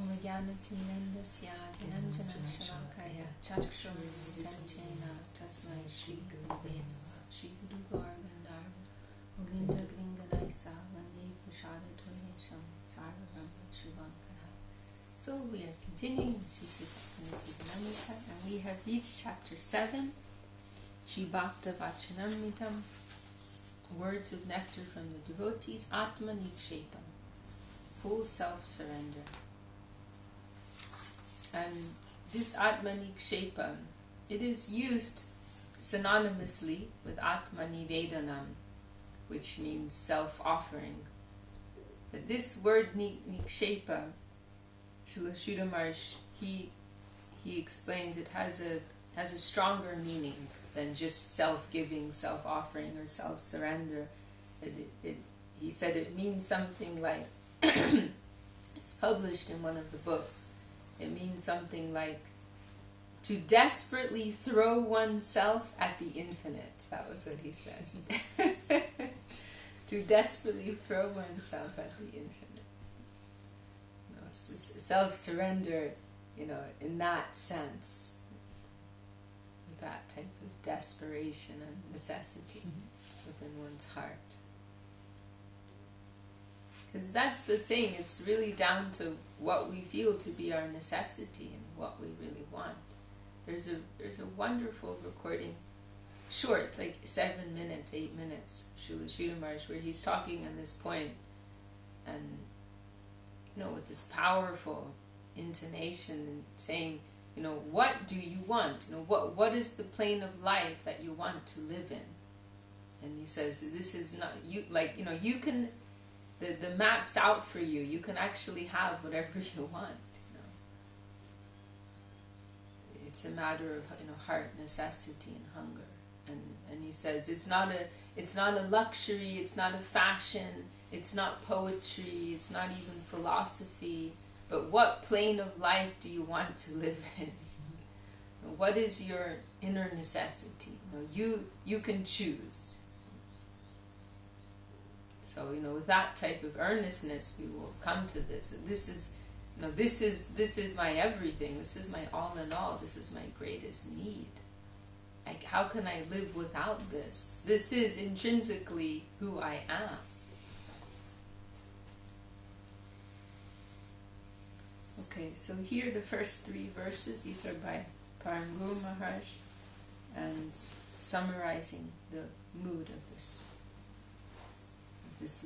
Om-jnanatinandasya gnanjana-shalakaya chakshur tanchena tasmai Shri Gurave Namah. Shri Guru Gargandharva Govinda Gringanaysa Vande Prashadatoyesham Sarvabhama Shubhankara. So we are continuing with Sri Prapanna-jivanamrta, and we have reached chapter 7, Shri Evātmānam, words of nectar from the devotees, Atma-niksepah, full self-surrender. And this Atma-niksepah, it is used synonymously with Atma-nivedanam, which means self-offering. But this word niksepah, Srila Sridhar Maharaj, he explains it has a stronger meaning than just self-giving, self-offering, or self-surrender. He said it means something like, it's published in one of the books, it means something like to desperately throw oneself at the infinite. That was what he said. To desperately throw oneself at the infinite. You know, self-surrender, in that sense, with that type of desperation and necessity within one's heart. Because that's the thing, it's really down to what we feel to be our necessity and what we really want. There's a wonderful recording, short, it's like 7 minutes, 8 minutes, Srila Sridhar Maharaj, where he's talking on this point, and with this powerful intonation and saying, what do you want? What is the plane of life that you want to live in? And he says, this is not you. You can. The map's out for you. You can actually have whatever you want. It's a matter of heart necessity and hunger. And he says it's not a luxury. It's not a fashion. It's not poetry. It's not even philosophy. But what plane of life do you want to live in? What is your inner necessity? You can choose. So, with that type of earnestness, we will come to this. This is my everything. This is my all in all. This is my greatest need. How can I live without this? This is intrinsically who I am. Okay, so here the first 3 verses. These are by Prapanna-jivanamrta Maharaj, and summarizing the mood of this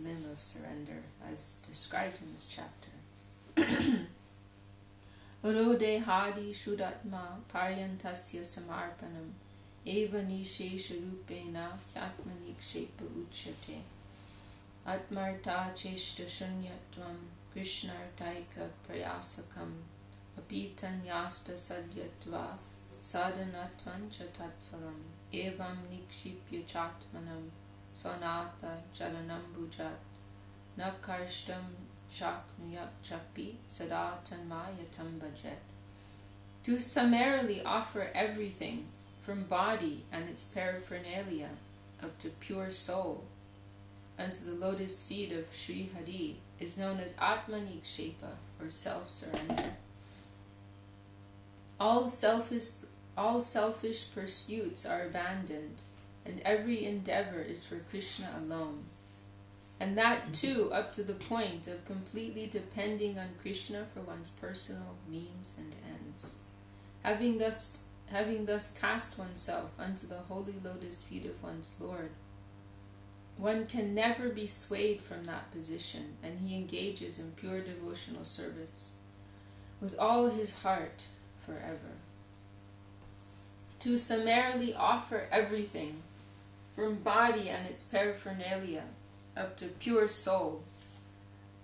limb of surrender as described in this chapter. Rode hadi shudatma paryantasya samarpanam eva nishesha rupena yatma-niksepah uchyate atmarta cheshta shunyatvam krishnartaika prayasakam apitanyasta sadyatva sadhanatvam cha tatphalam evam nikshipya chatmanam Sonata jalanambujat nakarshtam shaknuyak chapi sadatanmayatam bhajet. To summarily offer everything from body and its paraphernalia up to pure soul unto the lotus feet of Sri Hari is known as Atma-niksepah, or self-surrender. All selfish pursuits are abandoned, and every endeavor is for Krishna alone. And that too up to the point of completely depending on Krishna for one's personal means and ends. Having thus cast oneself unto the holy lotus feet of one's Lord, one can never be swayed from that position, and he engages in pure devotional service with all his heart forever. To summarily offer everything from body and its paraphernalia up to pure soul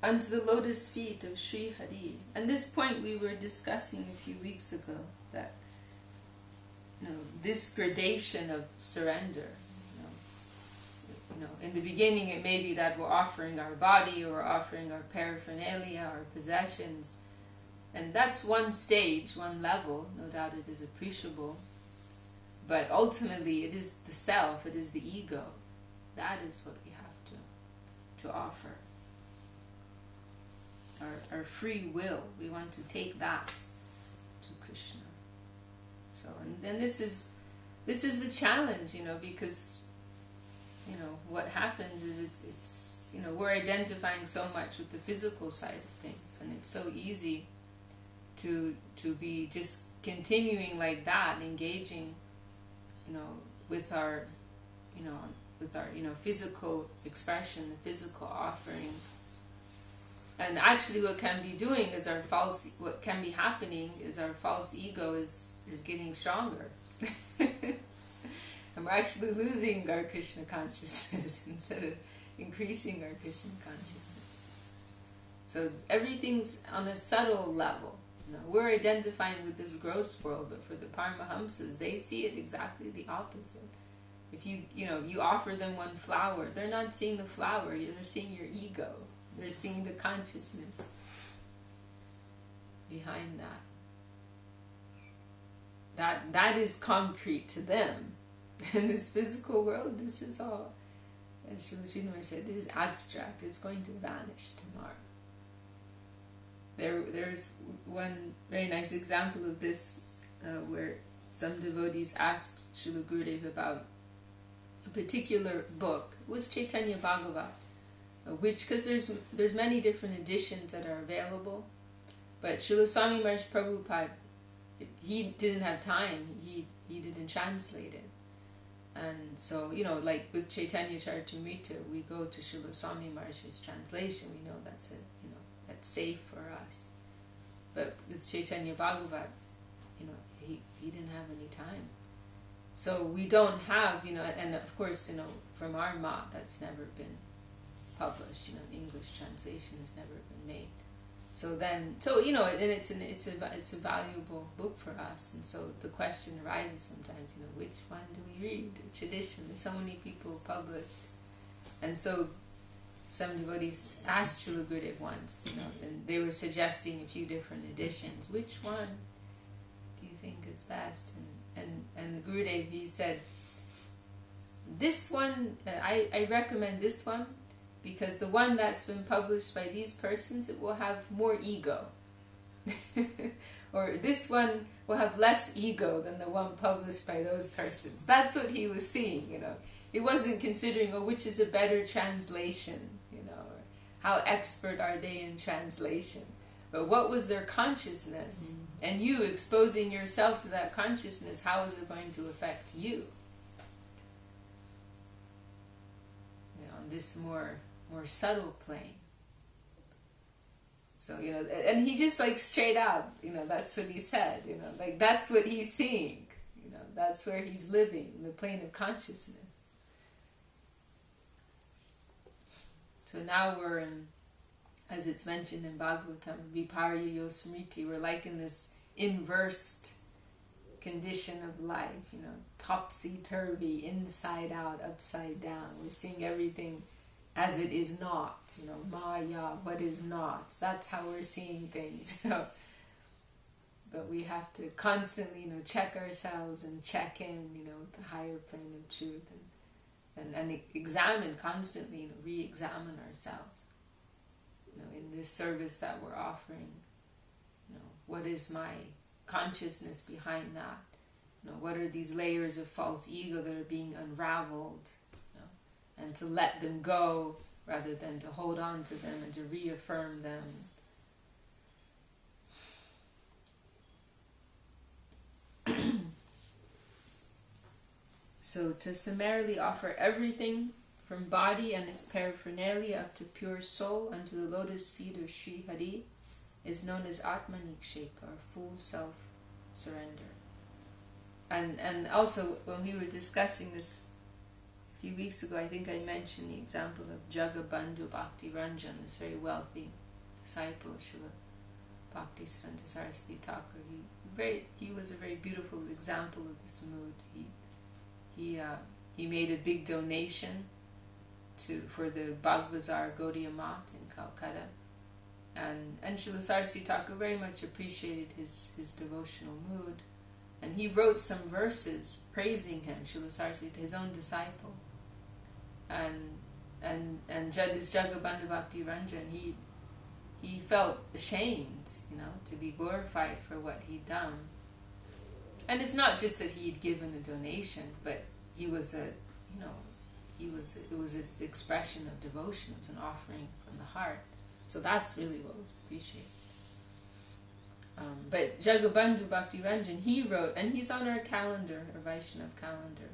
unto the lotus feet of Sri Hari. And this point we were discussing a few weeks ago, that this gradation of surrender. In the beginning it may be that we're offering our body, or offering our paraphernalia, our possessions, and that's one stage, one level. No doubt it is appreciable. But ultimately it is the self, it is the ego. That is what we have to offer. our free will. We want to take that to Krishna. So, and then this is the challenge, because what happens is it's we're identifying so much with the physical side of things, and it's so easy to be just continuing like that, engaging with our physical expression, the physical offering. And actually what can be doing is what can be happening is our false ego is getting stronger. And we're actually losing our Krishna consciousness instead of increasing our Krishna consciousness. So everything's on a subtle level. We're identifying with this gross world, but for the Paramahamsas, they see it exactly the opposite. If you offer them one flower, they're not seeing the flower, they're seeing your ego. They're seeing the consciousness behind that. That is concrete to them. In this physical world, this is all, as Srila Sridhar Maharaj said, it is abstract. It's going to vanish tomorrow. There's one very nice example of this where some devotees asked Srila Gurudev about a particular book. It was Chaitanya Bhagavat, which, because there's many different editions that are available, but Srila Swami Maharaj Prabhupada, he didn't have time. He didn't translate it. And so, like with Chaitanya Charitamrita, we go to Srila Swami Maharaj's translation. We know that's that's safe for us. But with Chaitanya Bhagavat, he didn't have any time. So we don't have, and of course, from our mat, that's never been published. English translation has never been made. So then, and it's a valuable book for us. And so the question arises sometimes, which one do we read? Which edition? There's so many people published. And so some devotees asked Srila Gurudev once, and they were suggesting a few different editions. Which one do you think is best? And Gurudev, he said, this one, I recommend this one, because the one that's been published by these persons, it will have more ego. Or this one will have less ego than the one published by those persons. That's what he was seeing, He wasn't considering, which is a better translation, or how expert are they in translation. But what was their consciousness? And you exposing yourself to that consciousness, how is it going to affect you? On this more subtle plane. So, and he just straight out, that's what he said, that's what he's seeing, that's where he's living, in the plane of consciousness. So now we're in, as it's mentioned in Bhagavatam, Viparya Smriti, we're like in this inversed condition of life, topsy-turvy, inside out, upside down. We're seeing everything as it is not, Maya, what is not. That's how we're seeing things, But we have to constantly, check ourselves and check in, with the higher plane of truth, and examine constantly, re-examine ourselves, in this service that we're offering. What is my consciousness behind that? What are these layers of false ego that are being unraveled? And to let them go rather than to hold on to them and to reaffirm them. So to summarily offer everything from body and its paraphernalia up to pure soul unto the lotus feet of Sri Hari is known as Atma-niksepah, or full self-surrender. And also, when we were discussing this a few weeks ago, I think I mentioned the example of Jagabandhu Bhakti Ranjan, this very wealthy disciple of Srila Bhakti Siddhanta Saraswati Thakur. He was a very beautiful example of this mood. He made a big donation for the Bagh Bazar Gaudiya Math in Calcutta, and Srila Saraswati Thakur very much appreciated his devotional mood, and he wrote some verses praising him, Srila Saraswati, his own disciple. And this Jagabandhu Bhakti Ranjan, he he felt ashamed, to be glorified for what he'd done. And it's not just that he'd given a donation, but it was an expression of devotion. It was an offering from the heart. So that's really what was appreciated. But Jagabandhu Bhaktiranjan, he wrote, and he's on our calendar, our Vaishnava calendar.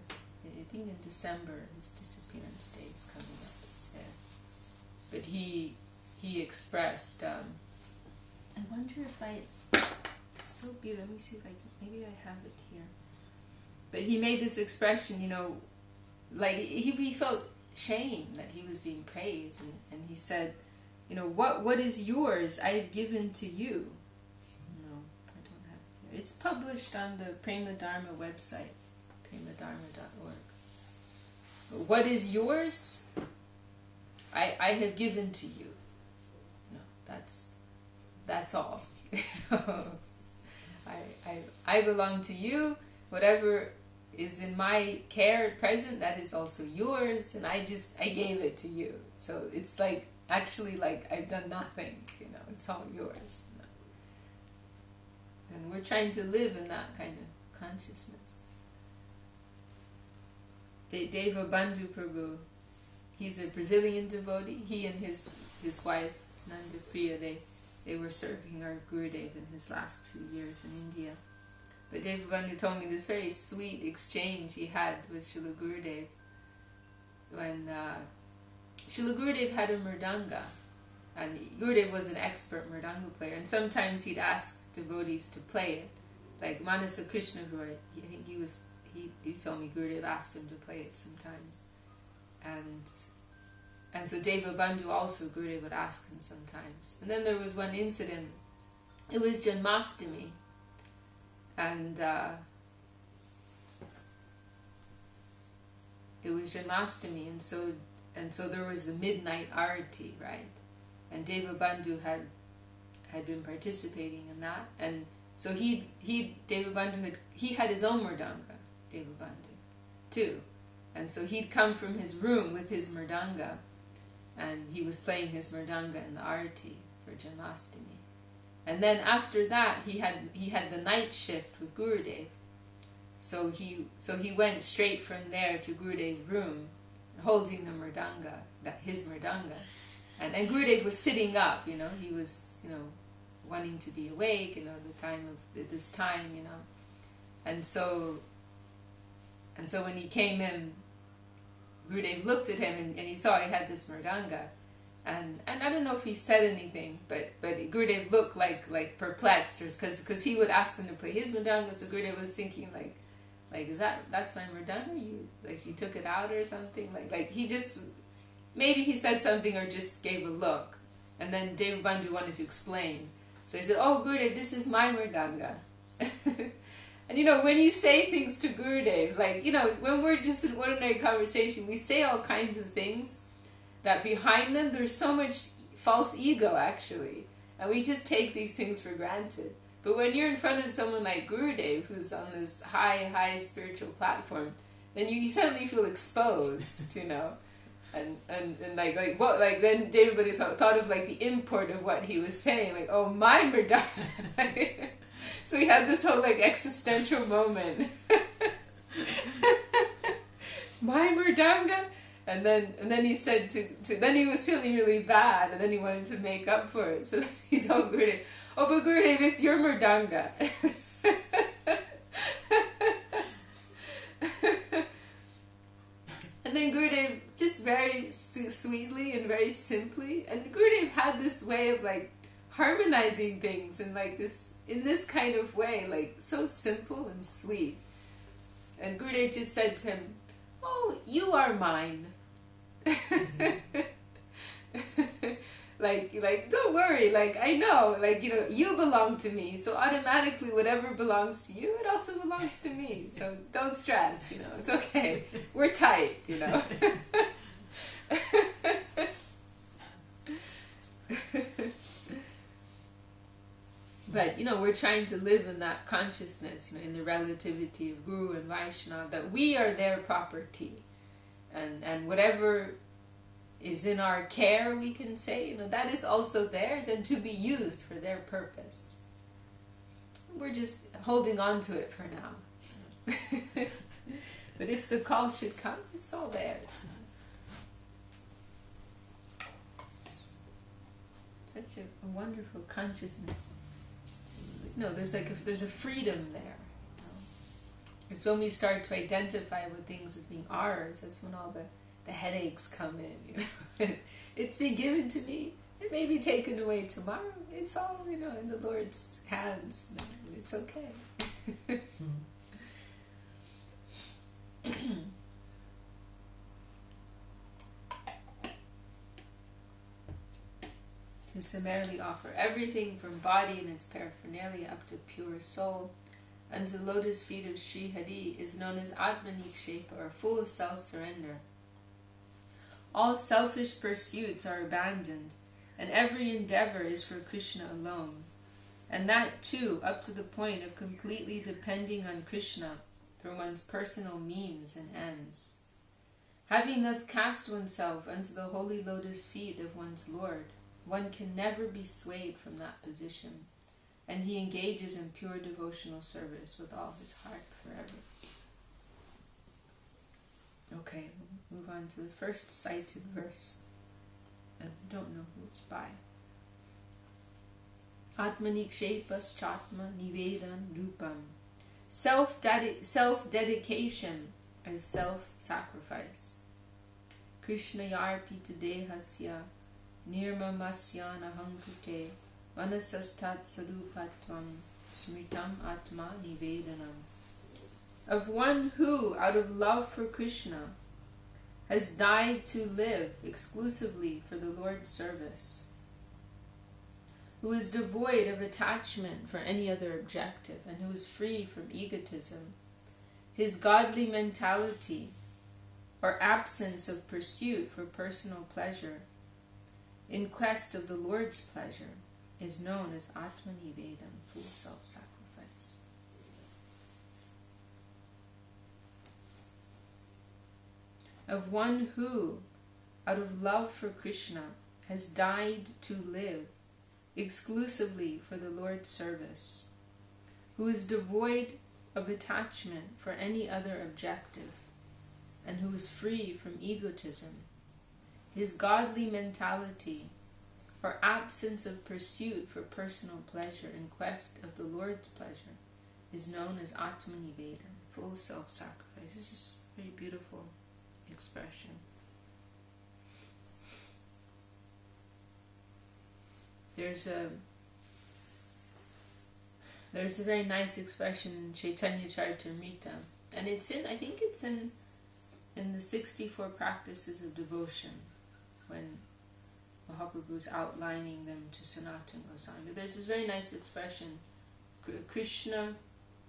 I think in December, his disappearance day is coming up. It's there. But he expressed, I wonder if it's so beautiful. Let me see if I can, maybe I have it here. But he made this expression, like he felt shame that he was being praised, and he said, what is yours I have given to you. I don't have it here. It's published on the Prema Dharma website, premadharma.org. What is yours I have given to you. That's all. I belong to you. Whatever is in my care at present, that is also yours, and I gave it to you. So it's like, actually, like I've done nothing, it's all yours. And we're trying to live in that kind of consciousness. Deva Bandhu Prabhu, he's a Brazilian devotee. He and his wife, Nanda Priya, they were serving our Gurudev in his last few years in India. But Deva Bandhu told me this very sweet exchange he had with Srila Gurudev when Srila Gurudev had a mridanga, and Gurudev was an expert mridanga player, and sometimes he'd ask devotees to play it. Like Manasa Krishna Roy, I think he told me Gurudev asked him to play it sometimes. And so Deva Bandhu also, Gurudev would ask him sometimes. And then there was one incident, it was Janmashtami, and so there was the midnight arati, right? And Deva Bandhu had been participating in that, and so Deva Bandhu had his own mridanga, Deva Bandhu, too. And so he'd come from his room with his mridanga, and he was playing his mridanga in the arati for Janmashtami. And then after that, he had the night shift with Gurudev. So he went straight from there to Gurudev's room, holding the mridanga, his mridanga. And Gurudev was sitting up, he was, wanting to be awake, this time. And so when he came in, Gurudev looked at him and he saw he had this mridanga. And I don't know if he said anything, but Gurudev looked like perplexed, because he would ask him to play his mridanga, so Gurudev was thinking like that's my mridanga? You took it out or something? Like he just, maybe he said something or just gave a look. And then Deva Bandhu wanted to explain. So he said, "Oh, Gurudev, this is my mridanga." And when you say things to Gurudev, when we're just in ordinary conversation, we say all kinds of things that behind them there's so much false ego, actually. And we just take these things for granted. But when you're in front of someone like Gurudev, who's on this high spiritual platform, then you suddenly feel exposed, And then Deva Bandhu thought of the import of what he was saying, oh, my mridanga. So he had this whole existential moment. My mridanga? And then he said then he was feeling really bad, and then he wanted to make up for it. So then he told Gurudev, "Oh, but Gurudev, it's your mridanga." And then Gurudev, just very sweetly and very simply, and Gurudev had this way of harmonizing things in this kind of way, so simple and sweet. And Gurudev just said to him, "Oh, you are mine." Don't worry, I know, you belong to me, so automatically whatever belongs to you, it also belongs to me, so don't stress, it's okay, we're tight, But, we're trying to live in that consciousness, in the relativity of Guru and Vaishnava, that we are their property. And whatever is in our care, we can say, that is also theirs and to be used for their purpose. We're just holding on to it for now. But if the call should come, it's all theirs. Such a wonderful consciousness. There's a freedom there. It's when we start to identify with things as being ours, that's when all the headaches come in. It's been given to me. It may be taken away tomorrow. It's all, in the Lord's hands. It's okay. To summarily offer everything from body and its paraphernalia up to pure soul unto the lotus feet of Sri Hari is known as Atma-niksepah, or full self-surrender. All selfish pursuits are abandoned, and every endeavor is for Krishna alone, and that too up to the point of completely depending on Krishna for one's personal means and ends. Having thus cast oneself unto the holy lotus feet of one's Lord, one can never be swayed from that position, and he engages in pure devotional service with all his heart forever. Okay, we'll move on to the first cited verse. I don't know who it's by. Atma-niksepah Atma-nivedana-rupam. Self-dedication as self-sacrifice. Krishna yarpita dehasya nirmamasyana hankute manasastat sarupatvam smritam atma-nivedanam. Of one who, out of love for Krishna, has died to live exclusively for the Lord's service, who is devoid of attachment for any other objective, and who is free from egotism. His godly mentality, or absence of pursuit for personal pleasure, in quest of the Lord's pleasure, is known as Atma-nivedana, full self-sacrifice. Of one who, out of love for Krishna, has died to live exclusively for the Lord's service, who is devoid of attachment for any other objective, and who is free from egotism. His godly mentality, or absence of pursuit for personal pleasure in quest of the Lord's pleasure, is known as Atma-nivedana, full self-sacrifice. It's just a very beautiful expression. There's a very nice expression in Chaitanya Charitamrita, and I think it's in the 64 practices of devotion, when Mahaprabhu's outlining them to Sanatana Goswami. But there's this very nice expression, Krishna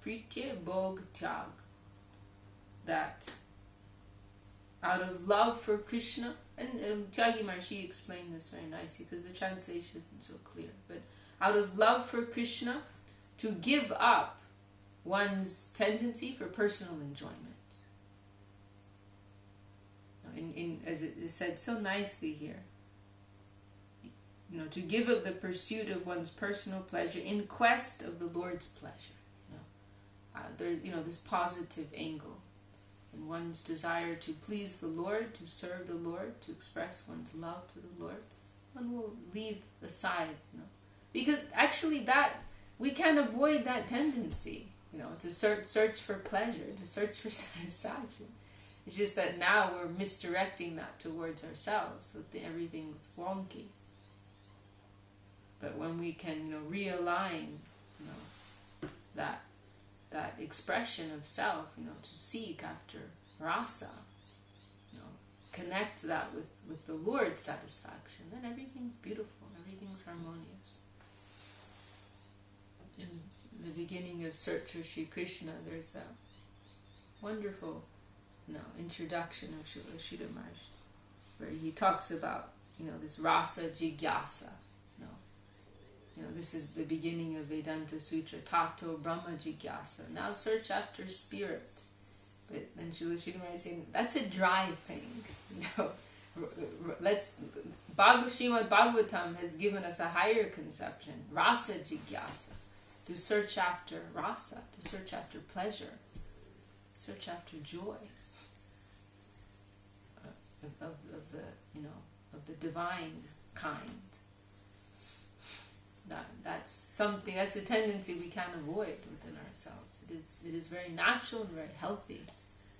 Pritya Bhog Tyag, that out of love for Krishna, and Tyagi Maharshi explained this very nicely because the translation isn't so clear, but out of love for Krishna, to give up one's tendency for personal enjoyment. As it is said so nicely here, to give up the pursuit of one's personal pleasure in quest of the Lord's pleasure. There's this positive angle in one's desire to please the Lord, to serve the Lord, to express one's love to the Lord. One will leave aside, because actually that we can't avoid that tendency, to search for pleasure, to search for satisfaction. It's just that now we're misdirecting that towards ourselves, so that everything's wonky. But when we can, realign, that expression of self, to seek after rasa, connect that with the Lord's satisfaction, then everything's beautiful, everything's harmonious. In the beginning of Search for Sri Krishna, there's that wonderful introduction of Srila Sridhar Maharaj, where he talks about, this rasa jigyasa. This is the beginning of Vedanta Sutra, Tato Brahma Jigyasa. Now search after spirit. But then Srila Sridhar Maharaj is saying, that's a dry thing. Srimad Bhagavatam has given us a higher conception, rasa jigyasa, to search after rasa, to search after pleasure, search after joy of the divine kind. That's a tendency we can't avoid within ourselves. It is very natural and very healthy.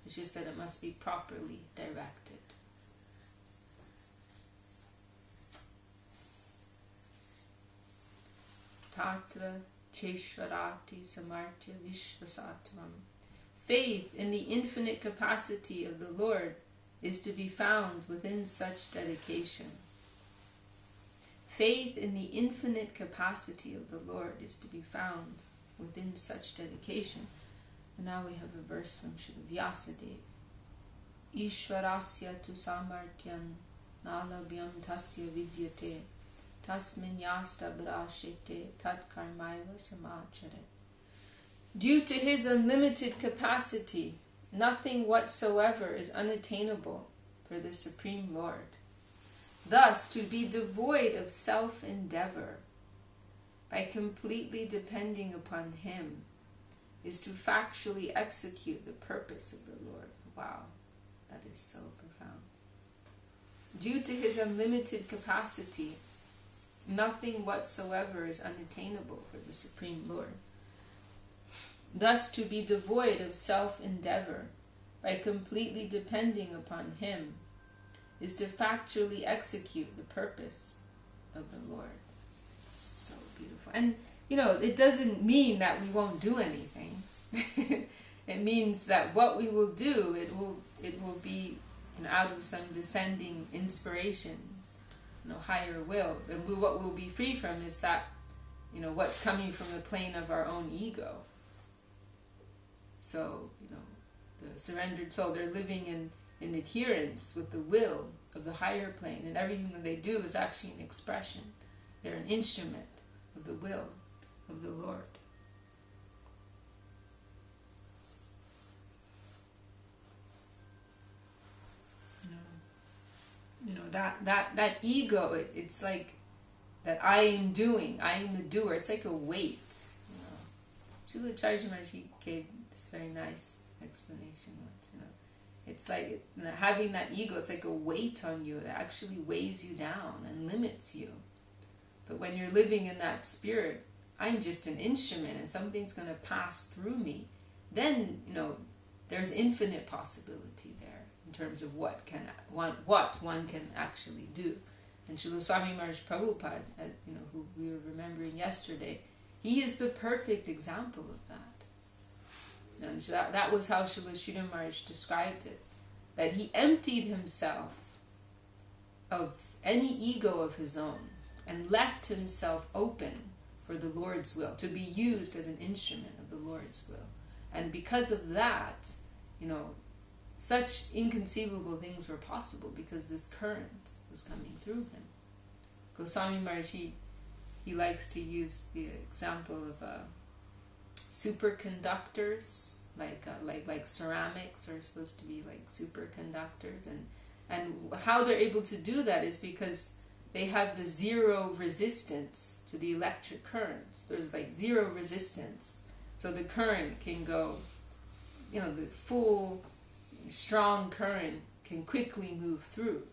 It's just that it must be properly directed. Tatra cheshvarati samartya vishvasatvam. Faith in the infinite capacity of the Lord is to be found within such dedication. Faith in the infinite capacity of the Lord is to be found within such dedication. And now we have a verse from Srila Vyasadeva. Ishvarasya tu samartyan nalabhyam tasya vidyate tasmin yasta brashete tat karmaiva samachare. Due to his unlimited capacity, nothing whatsoever is unattainable for the Supreme Lord. Thus, to be devoid of self-endeavor by completely depending upon him is to factually execute the purpose of the Lord. Wow, that is so profound. Due to his unlimited capacity, nothing whatsoever is unattainable for the Supreme Lord. Thus, to be devoid of self-endeavor by completely depending upon him is to factually execute the purpose of the Lord. So beautiful. And, it doesn't mean that we won't do anything. It means that what we will do, it will be out of some descending inspiration, higher will. And what we'll be free from is that, what's coming from the plane of our own ego. So, the surrendered soul, they're living in adherence with the will of the higher plane, and everything that they do is actually an expression. They're an instrument of the will of the Lord. That ego, it's like that I am doing, I am the doer. It's like a weight. Srila Sridhar Maharaj, he gave this very nice explanation once. It's like having that ego, it's like a weight on you that actually weighs you down and limits you. But when you're living in that spirit, I'm just an instrument and something's going to pass through me, then, there's infinite possibility there in terms of what one can actually do. And Srila Swami Maharaj Prabhupada, who we were remembering yesterday, he is the perfect example of that. And that was how Srila Sridhar Maharaj described it. That he emptied himself of any ego of his own and left himself open for the Lord's will, to be used as an instrument of the Lord's will. And because of that, such inconceivable things were possible because this current was coming through him. Goswami Maharaj, he likes to use the example of superconductors, like ceramics are supposed to be like superconductors, and how they're able to do that is because they have the zero resistance to the electric currents. There's like zero resistance, so the current can go, the full strong current can quickly move through.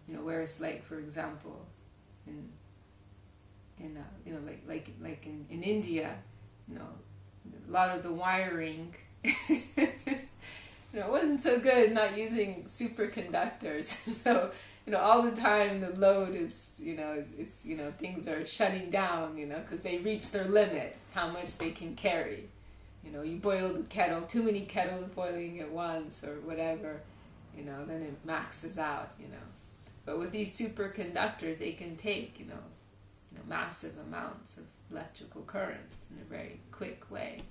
Whereas, like, for example, in India, a lot of the wiring, it wasn't so good not using superconductors. So, all the time the load is, things are shutting down, because they reach their limit, how much they can carry. You boil the kettle, too many kettles boiling at once or whatever, then it maxes out, But with these superconductors, they can take, massive amounts of electrical current in a very quick way.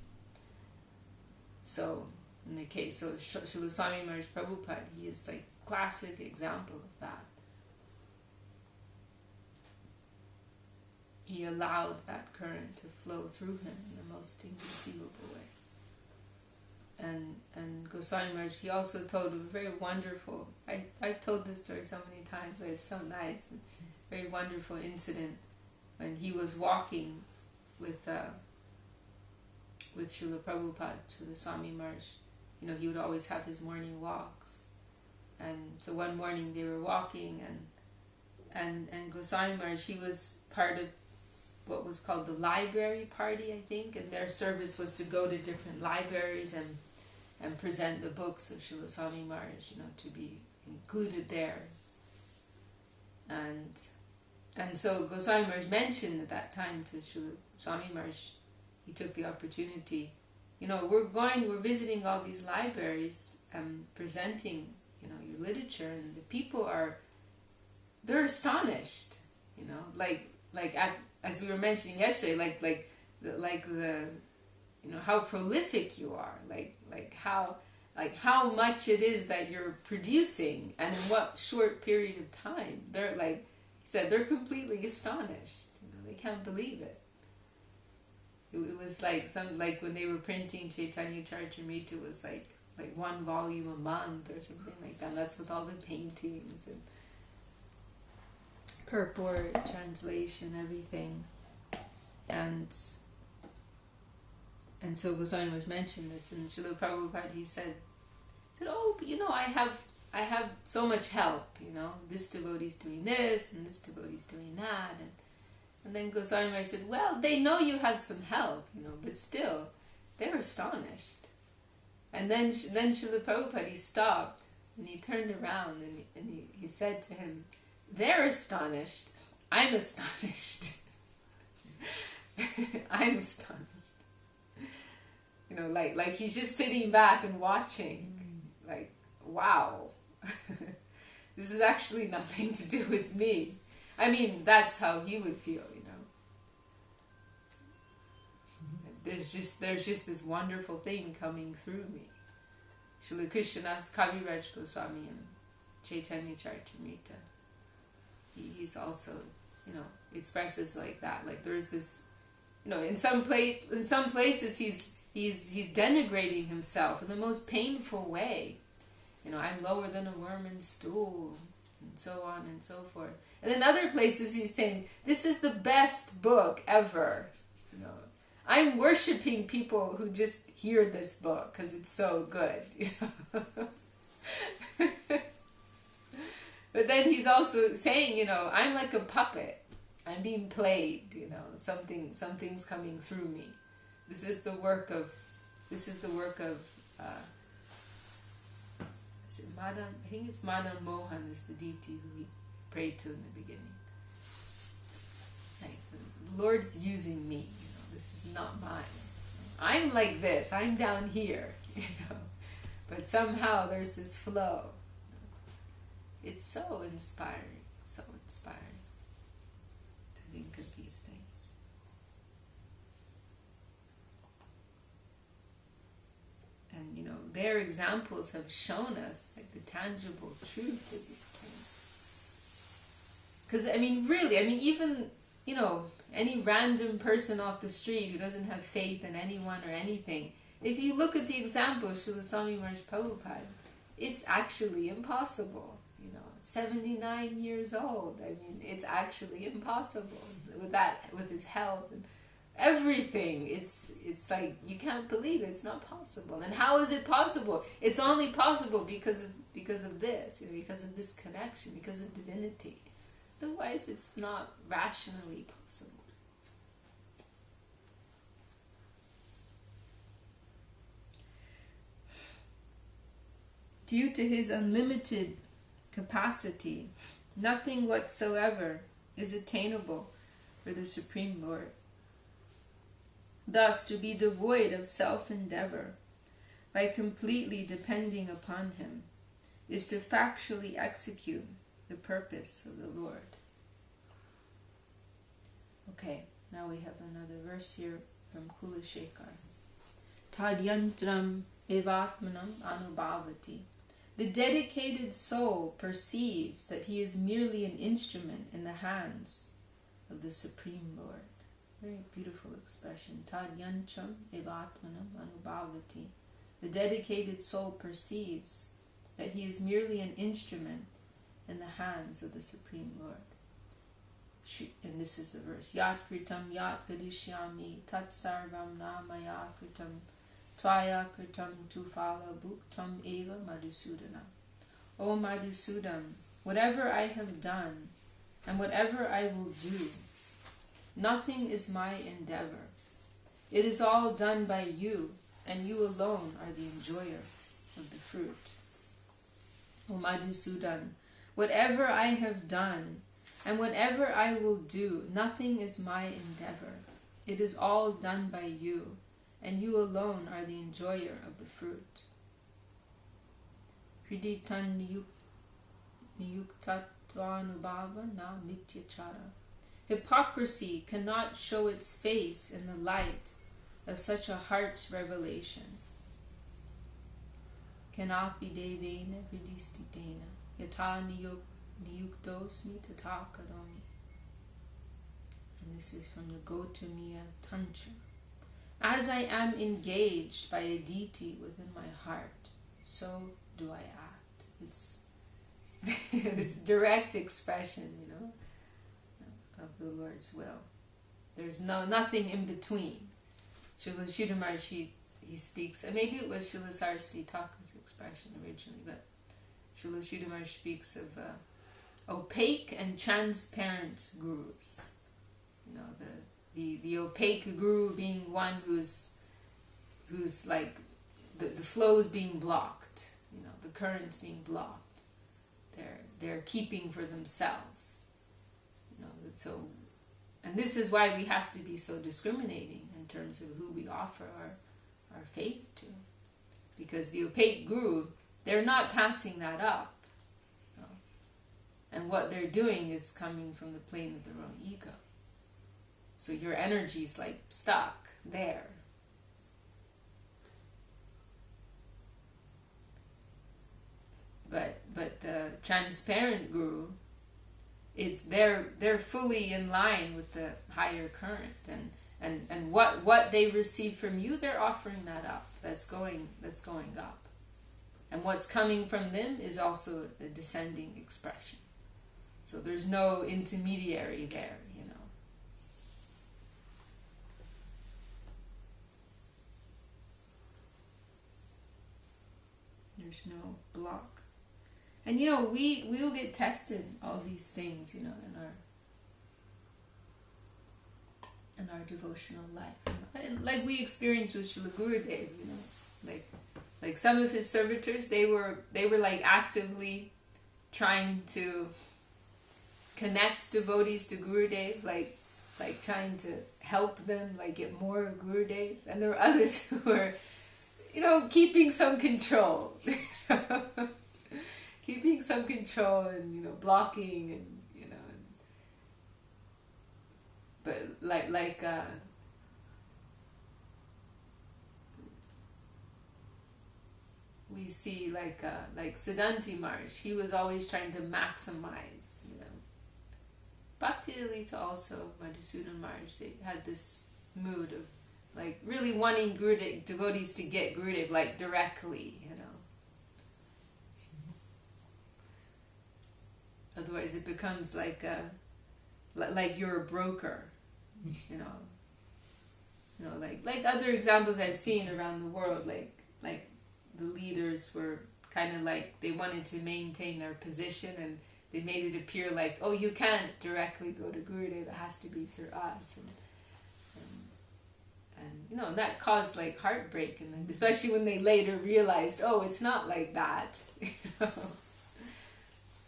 So, in the case, Srila Swami Maharaj Prabhupada, he is like classic example of that. He allowed that current to flow through him in the most inconceivable way. and Goswami Maharaj, he also told a very wonderful, I've told this story so many times, but it's so nice, and very wonderful incident when he was walking with Srila Prabhupada, Srila Swami Maharaj. You know, he would always have his morning walks. And so one morning they were walking, and Goswami Maharaj, he was part of what was called the library party, I think, and their service was to go to different libraries and present the books of Srila Swami Maharaj, you know, to be included there. And so Goswami Maharaj mentioned at that time to Srila Swami Maharaj, he took the opportunity, you know, we're visiting all these libraries and presenting, you know, your literature, and the people they're astonished, you know, as we were mentioning yesterday, like the you know, how prolific you are, like how much it is that you're producing, and in what short period of time. They're like he said, they're completely astonished. You know, they can't believe it. It was like when they were printing Chaitanya Charitamrita, it was like one volume a month or something like that. That's with all the paintings and purport, translation, everything. And so Goswami Maharaj mentioned this, and Srila Prabhupada, he said, oh, you know, I have so much help, you know, this devotee's doing this, and this devotee's doing that, and then Goswami Maharaj said, well, they know you have some help, you know, but still, they're astonished. And then Srila Prabhupada, he stopped, and he turned around, and he said to him, they're astonished, I'm astonished. I'm astonished. You know, like he's just sitting back and watching, like, wow, this is actually nothing to do with me. I mean, that's how he would feel, you know. There's just this wonderful thing coming through me. Srila Krishnadas Kaviraj Goswami and Chaitanya Charitamrita, he's also, you know, expresses like that. Like there's this, you know, in some places he's denigrating himself in the most painful way. You know, I'm lower than a worm in stool, and so on and so forth. And in other places he's saying, this is the best book ever. You know, I'm worshipping people who just hear this book because it's so good. You know? But then he's also saying, you know, I'm like a puppet. I'm being played, you know, something's coming through me. This is the work of is it Madan? I think it's Madan Mohan is the deity who we prayed to in the beginning. Like, the Lord's using me, you know, this is not mine. I'm like this, I'm down here, you know. But somehow there's this flow. It's so inspiring to think of these things. And, you know, their examples have shown us, like, the tangible truth of these things. Because, I mean, really, I mean, even, you know, any random person off the street who doesn't have faith in anyone or anything, if you look at the example of Srila Swami Maharaj Prabhupada, it's actually impossible. 79 years old. I mean, it's actually impossible with his health and everything. It's like you can't believe it. It's not possible. And how is it possible? It's only possible because of this, you know, because of this connection, because of divinity. Otherwise, it's not rationally possible. Due to his unlimited capacity, nothing whatsoever is attainable for the Supreme Lord. Thus, to be devoid of self-endeavor by completely depending upon him is to factually execute the purpose of the Lord. Okay, now we have another verse here from Kulashekar. Tad yantram evātmānam anubhavati. The dedicated soul perceives that he is merely an instrument in the hands of the Supreme Lord. Very beautiful expression. Tad yantram evātmānam anubhavati. the dedicated soul perceives that he is merely an instrument in the hands of the Supreme Lord. And this is the verse. Yat kritam yat gadishyami tat sarvam na maya kritam tvaya kritam tufala bhuktam eva madhusudana. O Madhusudam, whatever I have done and whatever I will do, nothing is my endeavor. It is all done by you, and you alone are the enjoyer of the fruit. O Madhusudan, whatever I have done and whatever I will do, nothing is my endeavor. It is all done by you, and you alone are the enjoyer of the fruit. Hriditan niyuktatvanubhava na mityachara. Hypocrisy cannot show its face in the light of such a heart's revelation. Kenapi devena hridistitena yata niyuktosmi tata karomi. And this is from the Gautamiya Tantra. As I am engaged by a deity within my heart, so do I act. It's this direct expression, of the Lord's will. There's nothing in between. Srila Sridhar Maharaj, he speaks, and maybe it was Srila Saraswati Thakur's expression originally, but Srila Sridhar Maharaj speaks of opaque and transparent gurus. The opaque guru being one who's like the flows being blocked, the currents being blocked. They're keeping for themselves. So, and this is why we have to be so discriminating in terms of who we offer our faith to. Because the opaque guru, they're not passing that up. And what they're doing is coming from the plane of their own ego. So your energy's like stuck there. But the transparent guru, they're fully in line with the higher current, and what they receive from you, they're offering that up. That's going up. And what's coming from them is also a descending expression. So there's no intermediary there, There's no block. And we'll get tested, all these things, in our devotional life. And like we experienced with Srila Gurudev, like some of his servitors, they were like actively trying to connect devotees to Gurudev, like trying to help them, like get more of Gurudev. And there were others who were, keeping some control. Keeping some control and blocking and but like we see like Siddhanti Maharaj, he was always trying to maximize, Bhakti Lita also, Madhusudan Maharaj, they had this mood of like really wanting Gurudev, devotees to get Gurudev like directly, Otherwise it becomes like you're a broker, like other examples I've seen around the world, like the leaders were kind of like, they wanted to maintain their position and they made it appear like, oh, you can't directly go to Gurudev, it has to be through us. And that caused like heartbreak, and then especially when they later realized, oh, it's not like that.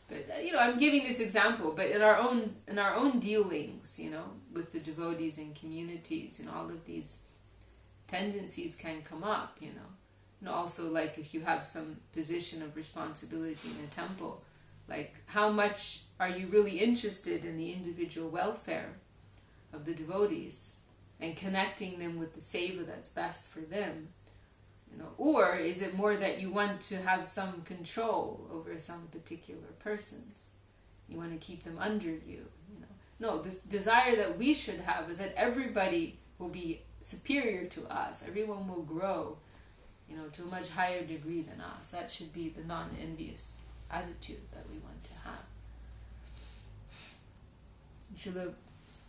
But I'm giving this example, but in our own dealings, with the devotees and communities, all of these tendencies can come up, also like if you have some position of responsibility in a temple, like how much are you really interested in the individual welfare of the devotees and connecting them with the seva that's best for them, or is it more that you want to have some control over some particular persons? You want to keep them under you, No, the desire that we should have is that everybody will be superior to us. Everyone will grow to a much higher degree than us. That should be the non-envious attitude that we want to have.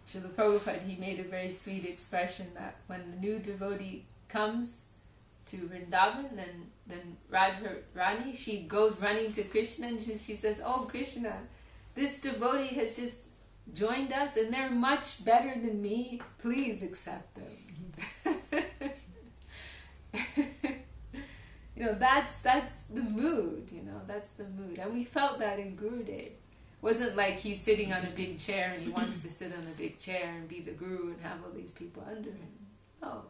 Srila Prabhupada, he made a very sweet expression that when the new devotee comes to Vrindavan, then Radharani, she goes running to Krishna and she says, "Oh Krishna, this devotee has just joined us and they're much better than me. Please accept them." That's the mood, that's the mood. And we felt that in Gurudev. Wasn't like he's sitting on a big chair and he wants to sit on a big chair and be the guru and have all these people under him. No.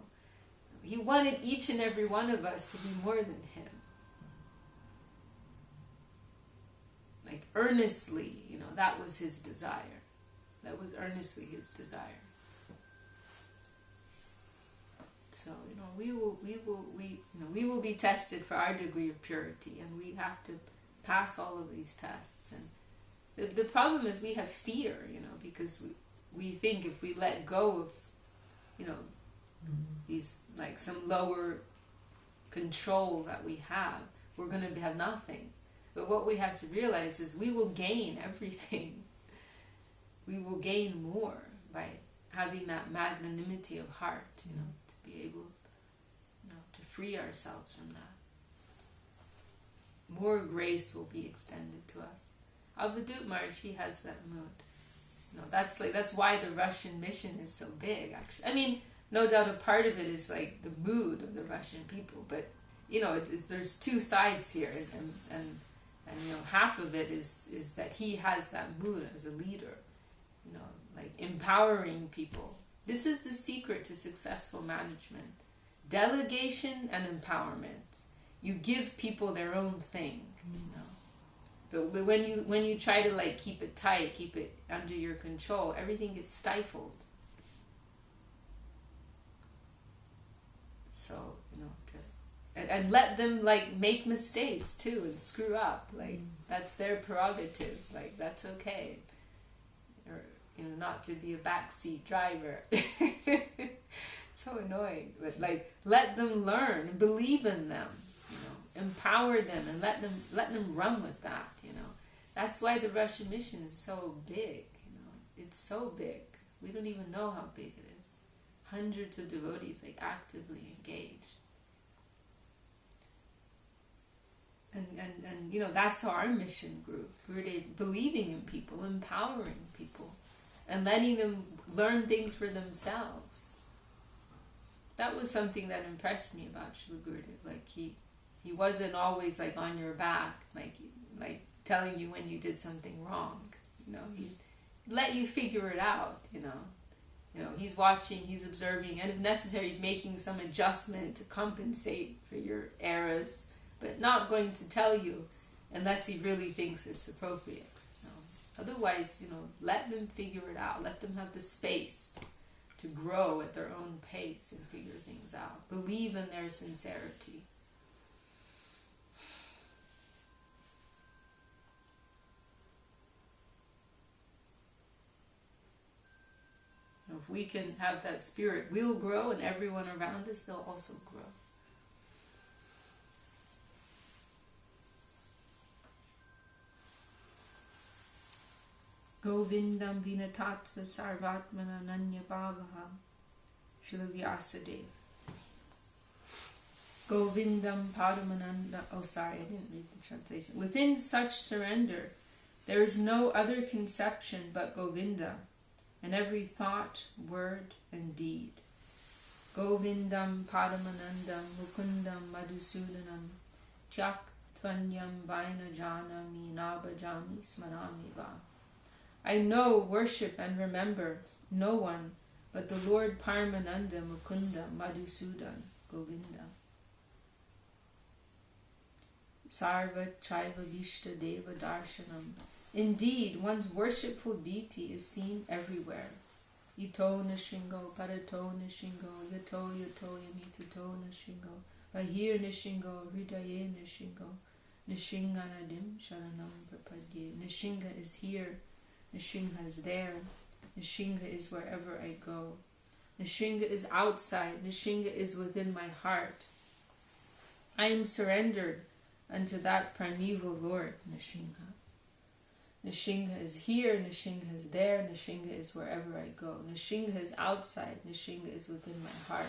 He wanted each and every one of us to be more than him. Like earnestly, that was his desire. That was earnestly his desire. So, we will be tested for our degree of purity, and we have to pass all of these tests. And the problem is we have fear, because we think if we let go of, these, like some lower control that we have, we're going to have nothing. But what we have to realize is we will gain everything. We will gain more by having that magnanimity of heart, to be able to free ourselves from that. More grace will be extended to us. Avadut Maharaj, he has that mood. That's why the Russian mission is so big, actually. I mean, no doubt a part of it is like the mood of the Russian people, but there's two sides here, and half of it is that he has that mood as a leader, like empowering people. This is the secret to successful management: delegation and empowerment. You give people their own thing, But when you try to like keep it tight, keep it under your control, everything gets stifled. So, and let them like make mistakes too and screw up. Like that's their prerogative. Like that's okay. Or not to be a backseat driver. So annoying. But like let them learn, believe in them, empower them, and let them run with that. That's why the Russian mission is so big. It's so big. We don't even know how big it is. Hundreds of devotees like actively engaged. And that's how our mission grew. We were believing in people, empowering people, and letting them learn things for themselves. That was something that impressed me about Srila Gurudev. Like he wasn't always like on your back, like telling you when you did something wrong. He let you figure it out. He's watching, he's observing, and if necessary, he's making some adjustment to compensate for your errors, but not going to tell you unless he really thinks it's appropriate. Otherwise, let them figure it out. Let them have the space to grow at their own pace and figure things out. Believe in their sincerity. If we can have that spirit, we'll grow, and everyone around us, they'll also grow. Govindam vinatatsa sarvatmana nanya bhavaha. Srila Vyasadeva. Govindam Padamananda. Oh, sorry, I didn't read the translation. Within such surrender, there is no other conception but Govinda, and every thought, word, and deed. Govindam Padamanandam Mukundam Madhusudanam Tyaktanyam Vaina Janami Nabhajami Smarami Va. I know, worship, and remember no one but the Lord Paramananda Mukunda Madhusudan Govinda. Sarva Chaiva Vishta Deva Darshanam. Indeed, one's worshipful deity is seen everywhere. Ito Nishingo, Parato Nishingo, Yato Yato Yamitato Nishingo, Bahir Nishingo, Hridaye Nishingo, Nishinganadim Sharanam Prapadye. Nishinga is here, Nishinga is there, Nishinga is wherever I go. Nishinga is outside, Nishinga is within my heart. I am surrendered unto that primeval Lord, Nishinga. Nishinga is here, Nishinga is there, Nishinga is wherever I go. Nishinga is outside, Nishinga is within my heart.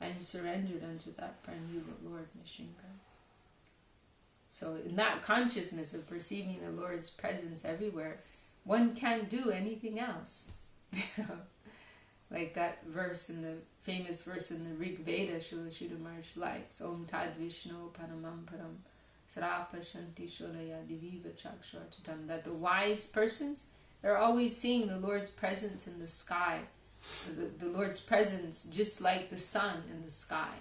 I am surrendered unto that primeval Lord, Nishinga. So in that consciousness of perceiving the Lord's presence everywhere, one can't do anything else. Like that verse in the famous verse in the Rig Veda, Srila Sridhar Maharaj likes, Om Tad Vishnu Paramam Param Sarapa Shanti Sholaya Diviva Chakshvartatam, that the wise persons, they're always seeing the Lord's presence in the sky, the Lord's presence just like the sun in the sky,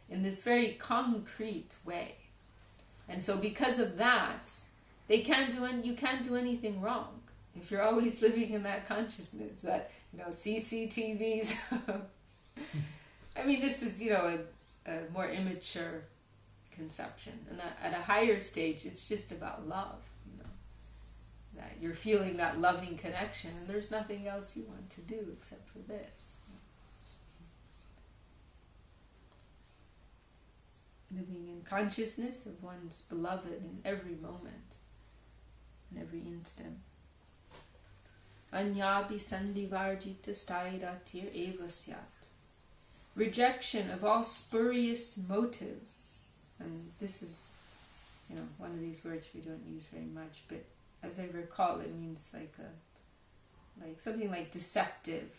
in this very concrete way. And so because of that, you can't do anything wrong. If you're always living in that consciousness, that, CCTVs, I mean, this is, a more immature conception. And at a higher stage, it's just about love, that you're feeling that loving connection, and there's nothing else you want to do except for this. Living in consciousness of one's beloved in every moment, in every instant. Anyabi sandivarjita stairatir evasyat. Rejection of all spurious motives. And this is, one of these words we don't use very much, but as I recall, it means like something like deceptive,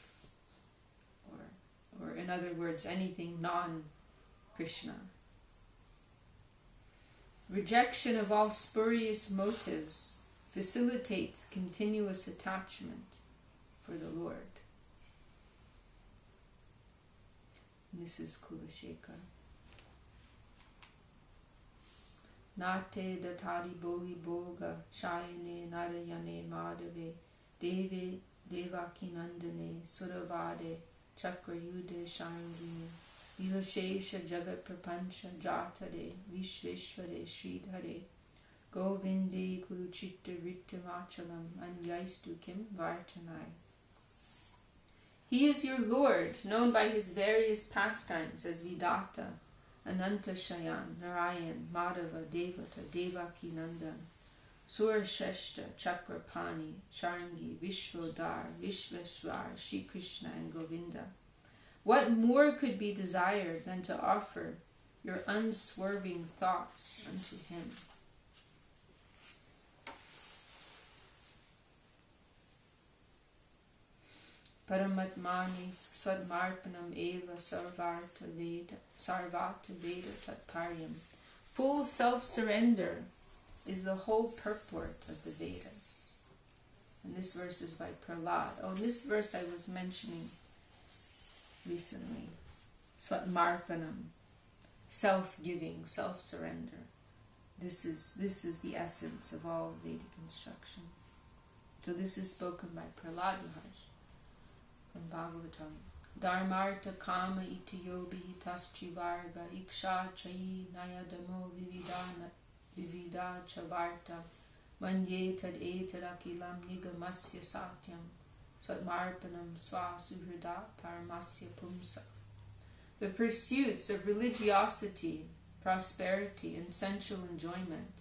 or in other words, anything non-Krishna. Rejection of all spurious motives facilitates continuous attachment for the Lord. And this is Kulasheka. Nate datari bohi boga shayane narayane madhave deve devaki nandane suravade chakrayude shayangine Vilashesha Jagat Prapancha Jatare Vishveshware Sridhare Govinde Kuruchitta Rittamachalam Anyaistu Kim Vartanai. He is your Lord, known by his various pastimes as Vidata, Ananta Shayan, Narayan, Madhava, Devata, Devaki Nandan, Surasheshta, Chakrapani, Sharangi, Vishvodar, Vishveshwar, Shri Krishna and Govinda. What more could be desired than to offer your unswerving thoughts unto him? Paramatmani swadmarpanam eva sarvata veda tatparyam. Full self-surrender is the whole purport of the Vedas. And this verse is by Prahlad. Oh, and this verse I was mentioning recently. Swadmarpanam, self-giving, self-surrender. This is the essence of all Vedic instruction. So this is spoken by Prahlad Maharaj from Bhagavatam. Dharmartha kama itiyobi taschivarga iksha chayi nayadamo vivida chavarta manye tad etadakilam nigamasya satyam swadmarpanam sva suhrida paramasya pumsa. The pursuits of religiosity, prosperity, and sensual enjoyment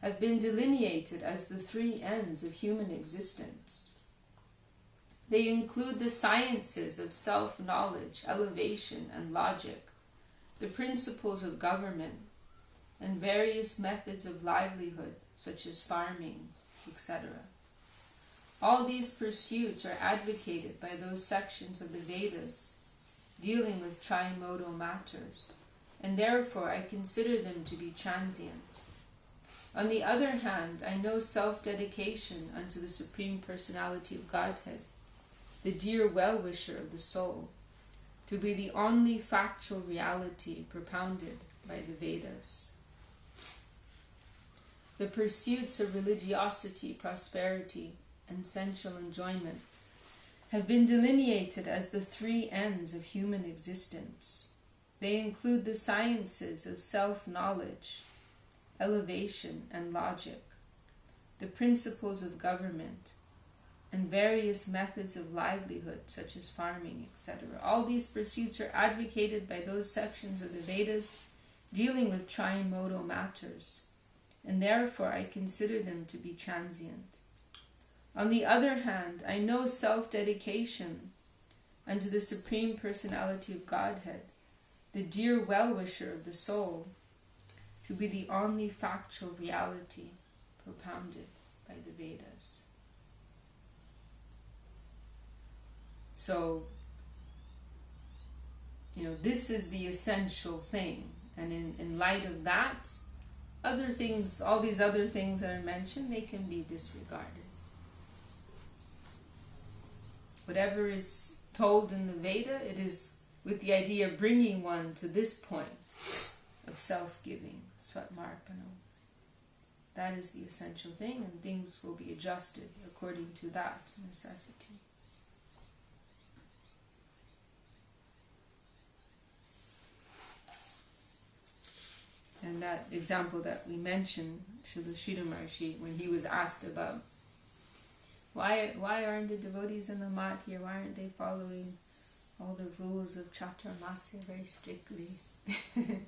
have been delineated as the three ends of human existence. They include the sciences of self-knowledge, elevation, and logic, the principles of government, and various methods of livelihood, such as farming, etc. All these pursuits are advocated by those sections of the Vedas dealing with trimodal matters, and therefore I consider them to be transient. On the other hand, I know self-dedication unto the Supreme Personality of Godhead, the dear well-wisher of the soul, to be the only factual reality propounded by the Vedas. The pursuits of religiosity, prosperity, and sensual enjoyment have been delineated as the three ends of human existence. They include the sciences of self-knowledge, elevation, and logic, the principles of government, and various methods of livelihood, such as farming, etc. All these pursuits are advocated by those sections of the Vedas dealing with trimodal matters, and therefore I consider them to be transient. On the other hand, I know self-dedication unto the Supreme Personality of Godhead, the dear well-wisher of the soul, to be the only factual reality propounded by the Vedas. So, this is the essential thing. And in light of that, other things, all these other things that are mentioned, they can be disregarded. Whatever is told in the Veda, it is with the idea of bringing one to this point of self-giving, evātmānam. That is the essential thing, and things will be adjusted according to that necessity. And that example that we mentioned, Srila Sridhar Maharaj, when he was asked about why aren't the devotees in the mat here, why aren't they following all the rules of Chaturmasya very strictly? And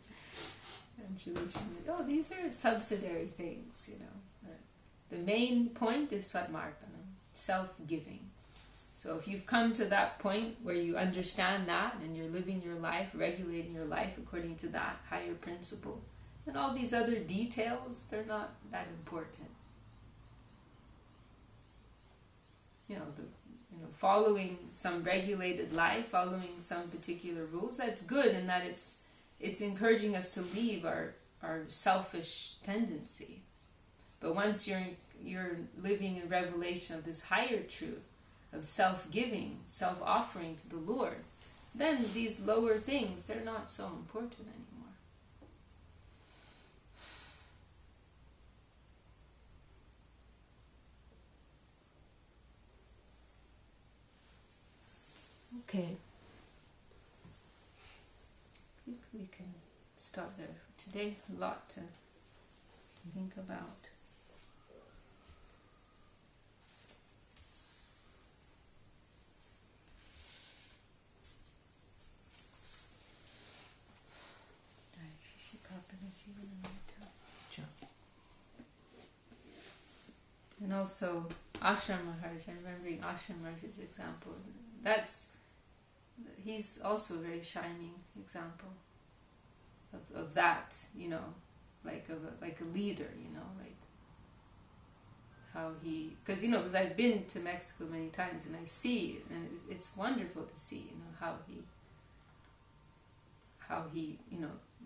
Srila Sridhar, these are subsidiary things, The main point is evātmānam, self-giving. So if you've come to that point where you understand that and you're living your life, regulating your life according to that higher principle, and all these other details, they're not that important. Following some regulated life, following some particular rules, that's good in that it's encouraging us to leave our selfish tendency. But once you're living in revelation of this higher truth, of self-giving, self-offering to the Lord, then these lower things, they're not so important anymore. Okay. I think we can stop there for today. A lot to think about. And also Ashram Maharaj, I'm remembering Ashram Maharaj's example. He's also a very shining example of that, like a leader, like how he, because I've been to Mexico many times and I see, and it's wonderful to see, how he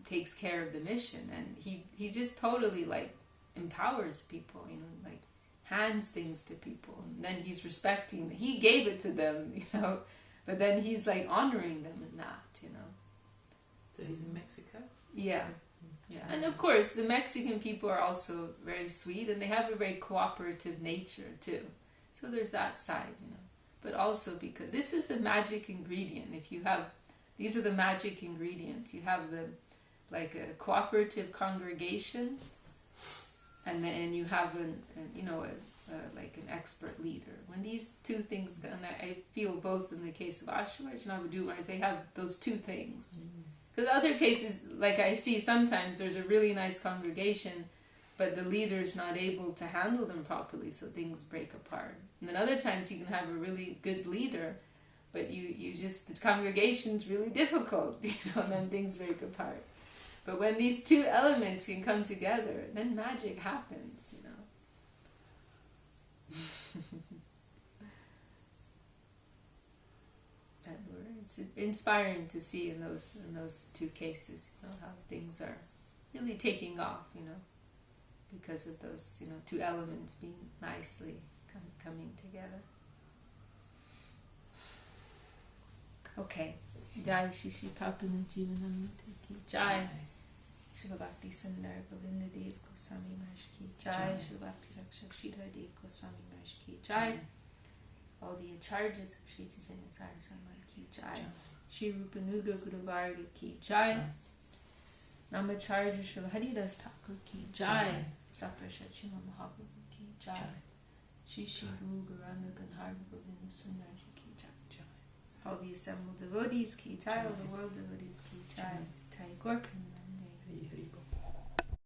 takes care of the mission, and he just totally like empowers people, like hands things to people, and then he's respecting, he gave it to them, but then he's like honoring them in that, So he's in Mexico? Yeah. And of course the Mexican people are also very sweet, and they have a very cooperative nature too. So there's that side, But also because this is the magic ingredient. These are the magic ingredients. You have like a cooperative congregation, and then you have like an expert leader. When these two things, and I feel both in the case of Ashram Maharaj and Avadhut Maharaj, they have those two things. Because other cases, like I see sometimes there's a really nice congregation, but the leader's not able to handle them properly, so things break apart. And then other times you can have a really good leader, but the congregation's really difficult, and then things break apart. But when these two elements can come together, then magic happens, It's inspiring to see in those two cases, how things are really taking off, because of those, two elements being nicely coming together. Okay. Jai Shri Prapanna-jivanamrta ki Jai. Srila Bhakti Sundar Govinda Dev Goswami Maharaj ki Jai. Srila Bhakti Rakshak Sridhar Dev Goswami Maharaj ki Jai. All the Acharjas of Sri Chaitanya Saraswati ki Jai. Shri Rupanuga Guru Varga ki Jai. Namacharya Srila Haridas Thakur ki Jai. Saprashat Shima Mahaprabhu ki Jai. Shri Shri Guru Gauranga Ganhar Govinda Sundar ki Jai. All the assembled devotees ki Jai. All the world devotees ki Jai. Tai Gorpan Nande Hari Hari.